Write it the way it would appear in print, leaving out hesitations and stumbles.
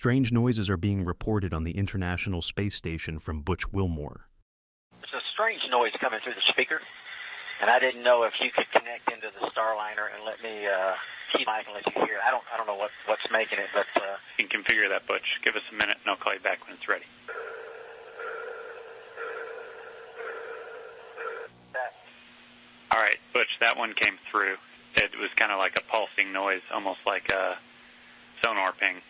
Strange noises are being reported on the International Space Station from Butch Wilmore. There's a strange noise coming through the speaker, and I didn't know if you could connect into the Starliner and let me keep mic and let you hear it. I don't know what's making it, but you can configure that, Butch. Give us a minute, and I'll call you back when it's ready. All right, Butch, that one came through. It was kind of like a pulsing noise, almost like a sonar ping.